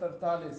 43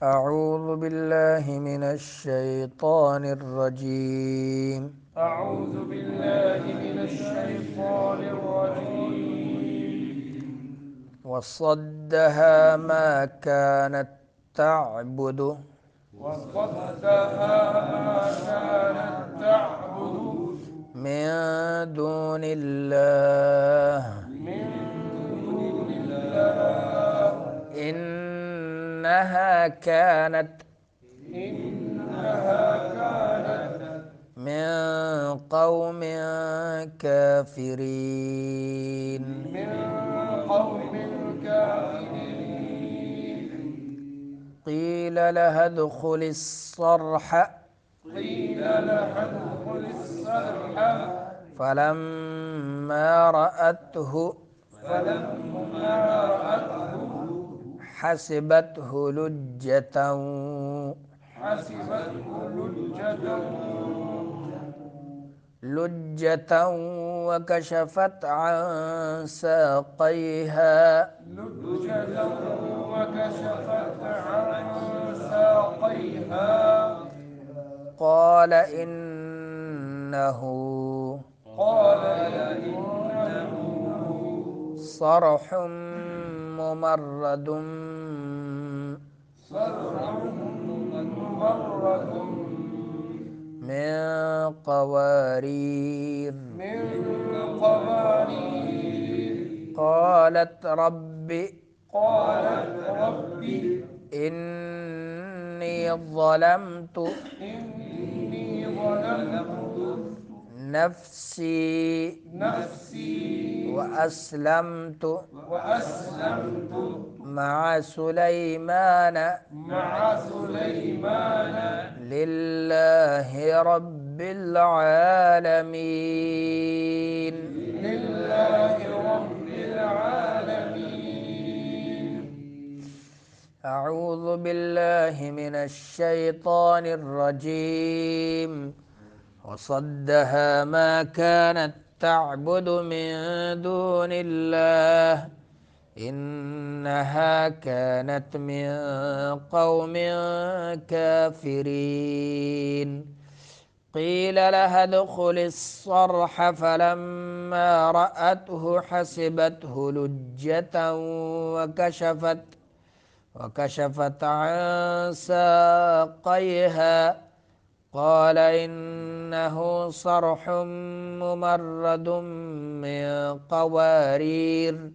أعوذ بالله من الشيطان الرجيم أعوذ بالله من الشيطان الرجيم وصدها ما كانت تعبد وصدها ما كانت تعبد من دون الله من دون الله إنها كانت إنها كانت من قوم كافرين من قوم كافرين قيل لها ادخل الصرح قيل لها ادخل الصرح فلما رأته فلما رأته حسبته حسبته لجة وكشفت عن ساقيها لجة وكشفت عن ساقيها قال إنه قال إنه صرح ممرد صرح ممرد من قوارير من قوارير قالت ربي إني ظلمت إني ظلمت نفسي نفسي وأسلمت وأسلمت مع سليمان مع سليمان لله رب العالمين لله رب العالمين أعوذ بالله من الشيطان الرجيم وصدها ما كانت تعبد من دون الله إنها كانت من قوم كافرين قيل لها ادخل الصرح فلما رأته حسبته لجة وكشفت عن ساقيها قال إنه صرح ممرد من قوارير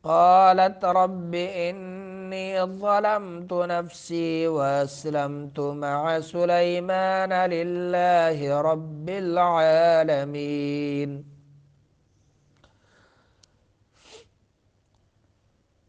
قالت رب إني ظلمت نفسي وأسلمت مع سليمان لله رب العالمين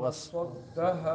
وصدها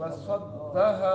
وصدها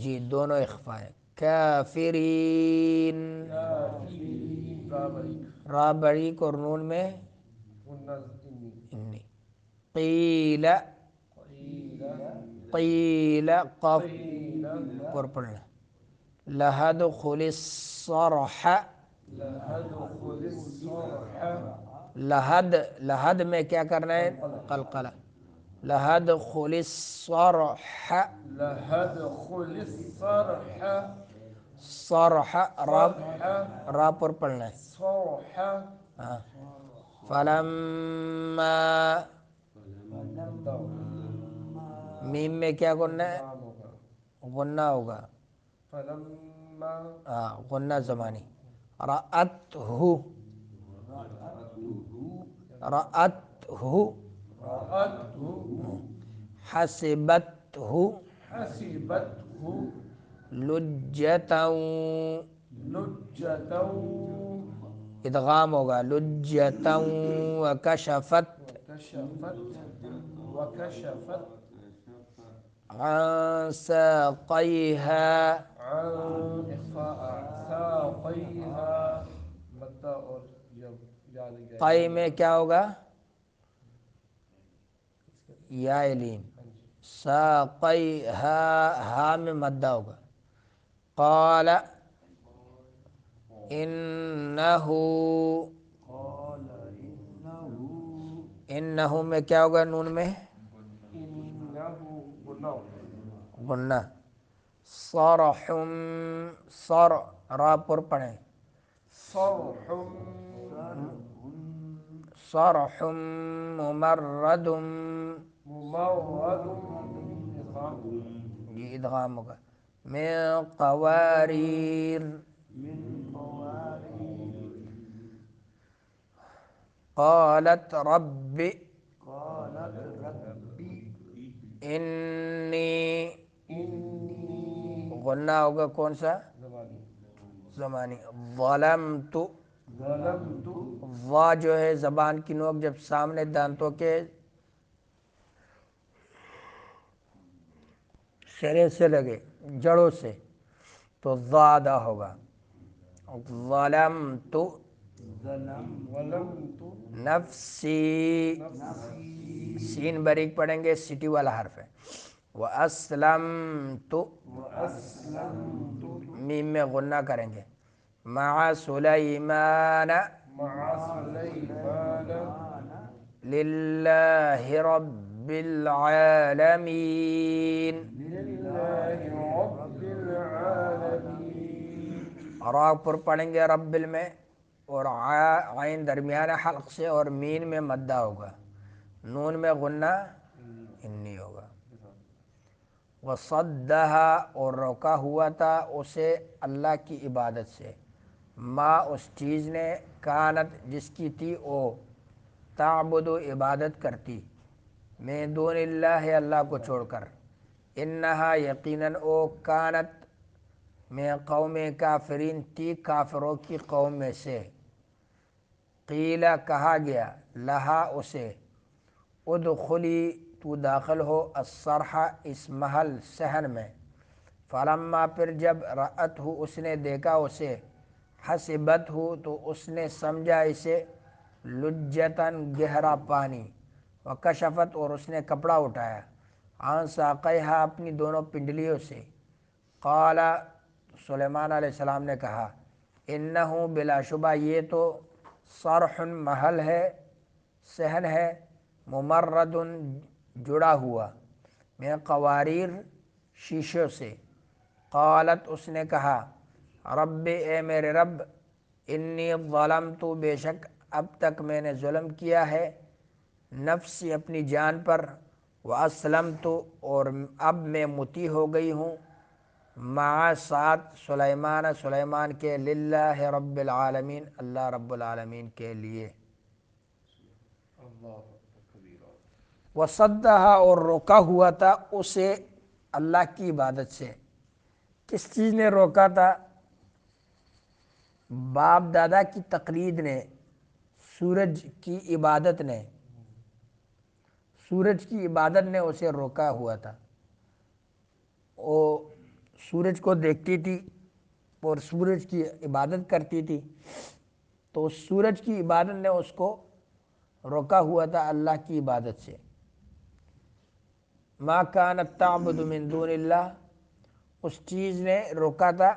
جی دونوں اخفا ہیں. کافرین کافرین را بریک را بریک اور نون میں غنہ انی انی. قیل قیل قیل قاف قیل پر پڑھنا. لہدخل الصرح لأدخل الصرح لحد میں کیا کرنا ہے؟ قلقلہ. لہدخل الصرح لأدخل الصرح صرح را صرح را پر پڑھنا ہے. صرح ہاں. فلما میم میں کیا کرنا ہے؟ نام ہوگا غنہ ہوگا. فلما ہاں غنہ زمانی. رأتہ رأتہ رأته حسبتہ حسبته لجتا لجة ادغام ہوگا. لجتا وکشفت وكشفت عن ساقيها عن إخفاء ساقيها مدة اور یاد گیا قی میں کیا ہوگا؟ یا لین. ساقیہا ہا میں مدہ ہوگا. قال انہو انہو میں کیا ہوگا؟ نون میں إنه غناء غنہ. صرح صر را پر پڑھیں. صرح صرح ممرد ممرد إظهار یہ ادغام ہوگا. من قواریر قالت رب انی إني غنہ ہوگا کون سا؟ زماني زمانی. ظلمت ظلمت وا جو ہے زبان کی نوک جب سامنے دانتوں کے سرے سے لگے جڑوں سے تو زیادہ ہوگا. ظلمت ظلمت نفسی نفسي سین باریک پڑھیں گے سٹی والا حرف ہے. وَأَسْلَمْتُ وأسلمت میم میں غنہ کریں گے. مع سلیمان مع سليمان للہ رب العالمین. لله رب العالمين را پر پڑھیں گے رب میں اور عین درمیان حلق سے اور مین میں مدہ ہوگا. نون میں غنہ انی ہوگا. وصدھا اور روکا ہوا تھا اسے اللہ کی عبادت سے. ما اس چیز نے کانت جس کی تھی او تعبد عبادت کرتی من دون اللہ اللہ کو چھوڑ کر. انہا یقیناً او کانت میں قوم کافرین تھی کافروں کی قوم میں سے. قیل کہا گیا لہا اسے ادخلی تو داخل ہو الصرح اس محل صحن میں. فلما پھر جب رأت ہو اس نے دیکھا اسے حسبت ہو تو اس نے سمجھا اسے لجتاً گہرا پانی. وکشفت اور اس نے کپڑا اٹھایا عن ساقیہا اپنی دونوں پنڈلیوں سے. قال سلیمان علیہ السلام نے کہا انہو بلا شبہ یہ تو صرح محل ہے صحن ہے ممرد جڑا ہوا میں قواریر شیشوں سے. قالت اس نے کہا رب اے میرے رب انی ظلمت بے شک اب تک میں نے ظلم کیا ہے نفسی اپنی جان پر. واسلمت اور اب میں مطیع ہو گئی ہوں مع ساتھ سلیمان کے للہ رب العالمین اللہ رب العالمین کے لیے. الله كبيرا وصدھا اور روکا ہوا تھا اسے اللہ کی عبادت سے. کس چیز نے روکا تھا؟ باپ دادا کی تقلید نے سورج کی عبادت نے سورج کی عبادت نے اسے روکا ہوا تھا. وہ سورج کو دیکھتی تھی اور سورج کی عبادت کرتی تھی، تو اس سورج کی عبادت نے اس کو روکا ہوا تھا اللہ کی عبادت سے۔ ما کانت تعبد من دون اللہ، اس چیز نے روکا تھا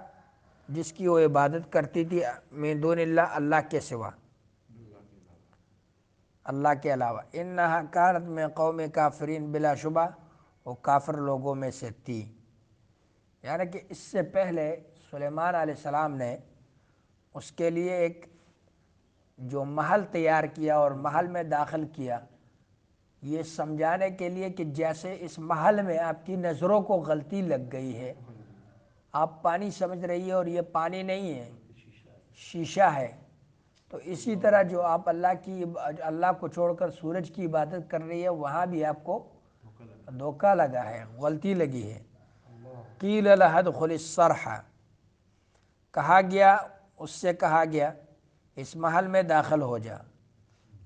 جس کی وہ عبادت کرتی تھی من دون اللہ، اللہ کے سوا، اللہ کے علاوہ۔ انہا کانت من قوم کافرین، بلا شبہ وہ کافر لوگوں میں سے تھی۔ یعنی کہ اس سے پہلے سلیمان علیہ السلام نے اس کے لیے ایک جو محل تیار کیا اور محل میں داخل کیا، یہ سمجھانے کے لیے کہ جیسے اس محل میں آپ کی نظروں کو غلطی لگ گئی ہے، آپ پانی سمجھ رہی ہے اور یہ پانی نہیں ہے، شیشہ ہے، تو اسی طرح جو آپ اللہ کو چھوڑ کر سورج کی عبادت کر رہی ہے، وہاں بھی آپ کو دھوکہ لگا ہے، غلطی لگی ہے۔ قیل لها ادخل الصرح، کہا گیا، اس سے کہا گیا اس محل میں داخل ہو جا۔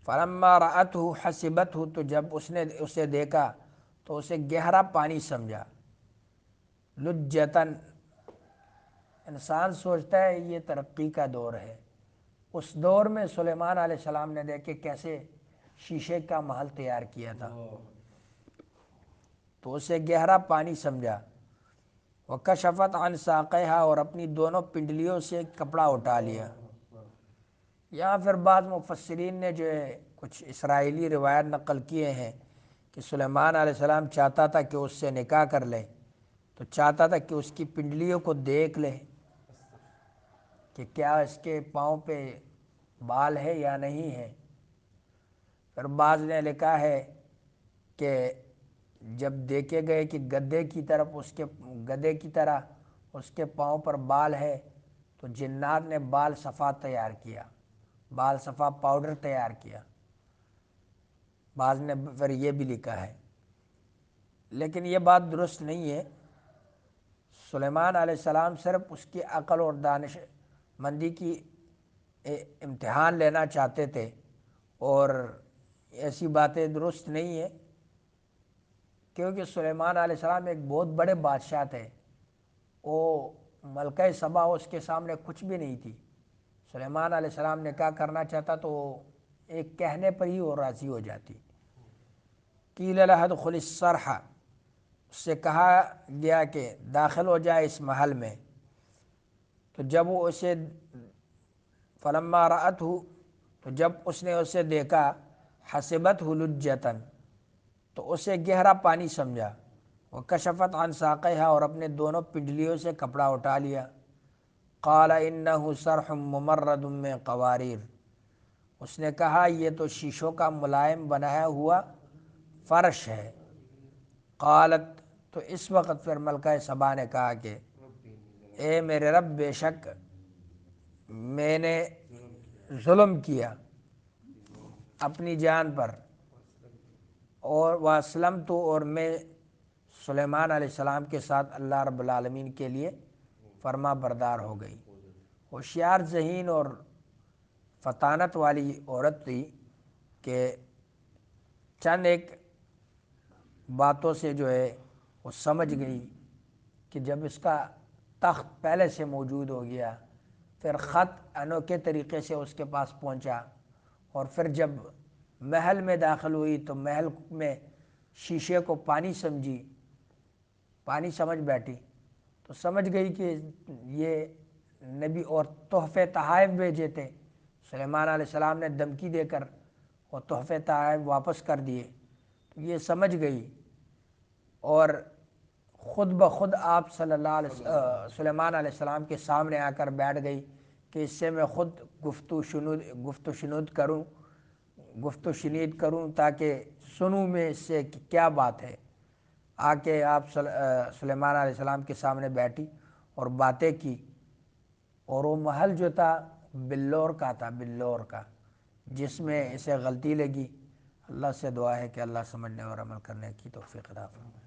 فلما رأته حسبته، تو جب اس نے اسے دیکھا تو اسے گہرا پانی سمجھا۔ لجتن، انسان سوچتا ہے یہ ترقی کا دور ہے، اس دور میں سلیمان علیہ السلام نے دیکھے کیسے شیشے کا محل تیار کیا تھا، تو اسے گہرا پانی سمجھا۔ وکشفت عن ساقیہا، اور اپنی دونوں پنڈلیوں سے کپڑا اٹھا لیا۔ یہاں پھر بعض مفسرین نے جو ہے کچھ اسرائیلی روایت نقل کیے ہیں کہ سلیمان علیہ السلام چاہتا تھا کہ اس سے نکاح کر لے، تو چاہتا تھا کہ اس کی پنڈلیوں کو دیکھ لے کہ کیا اس کے پاؤں پہ بال ہے یا نہیں ہے۔ پھر بعض نے لکھا ہے کہ جب دیکھے گئے کہ گدھے کی طرح اس کے پاؤں پر بال ہے، تو جنات نے بال صفا تیار کیا، بال صفا پاؤڈر تیار کیا۔ بعض نے پھر یہ بھی لکھا ہے، لیکن یہ بات درست نہیں ہے۔ سلیمان علیہ السلام صرف اس کی عقل اور دانش مندی کی امتحان لینا چاہتے تھے، اور ایسی باتیں درست نہیں ہیں، کیونکہ سلیمان علیہ السلام ایک بہت بڑے بادشاہ تھے، وہ ملکہ سبا اس کے سامنے کچھ بھی نہیں تھی۔ سلیمان علیہ السلام نے کیا کرنا چاہتا تو ایک کہنے پر ہی وہ راضی ہو جاتی۔ قیل لها ادخل الصرح، اس سے کہا گیا کہ داخل ہو جائے اس محل میں، تو جب وہ اسے فلما رأته، تو جب اس نے اسے دیکھا، حسبته لجتن، تو اسے گہرا پانی سمجھا۔ وکشفت عن ساقیہا، اور اپنے دونوں پنڈلیوں سے کپڑا اٹھا لیا۔ قال انہ صرح ممرد من قواریر، اس نے کہا یہ تو شیشوں کا ملائم بنایا ہوا فرش ہے۔ قالت، تو اس وقت پھر ملکہ سبا نے کہا کہ اے میرے رب، بے شک میں نے ظلم کیا اپنی جان پر، اور واسلمت، اور میں سلیمان علیہ السلام کے ساتھ اللہ رب العالمین کے لیے فرما بردار ہو گئی۔ ہوشیار، ذہین اور فطانت والی عورت تھی کہ چند ایک باتوں سے جو ہے وہ سمجھ گئی کہ جب اس کا تخت پہلے سے موجود ہو گیا، پھر خط انوکھے طریقے سے اس کے پاس پہنچا، اور پھر جب محل میں داخل ہوئی تو محل میں شیشے کو پانی سمجھی، پانی سمجھ بیٹھی، تو سمجھ گئی کہ یہ نبی اور تحفے تحائف بھیجے تھے۔ سلیمان علیہ السلام نے دھمکی دے کر وہ تحفے تحائف واپس کر دیے، تو یہ سمجھ گئی، اور خود بخود آپ سلیمان علیہ السلام کے سامنے آ کر بیٹھ گئی کہ اس سے میں خود گفت و شنید کروں تاکہ سنوں میں اس سے کہ کیا بات ہے۔ آ کے آپ سلیمان علیہ السلام کے سامنے بیٹھی اور باتیں کی، اور وہ محل جو تھا بلور کا تھا، بلور کا، جس میں اسے غلطی لگی۔ اللہ سے دعا ہے کہ اللہ سمجھنے اور عمل کرنے کی توفیق عطا فرمائے۔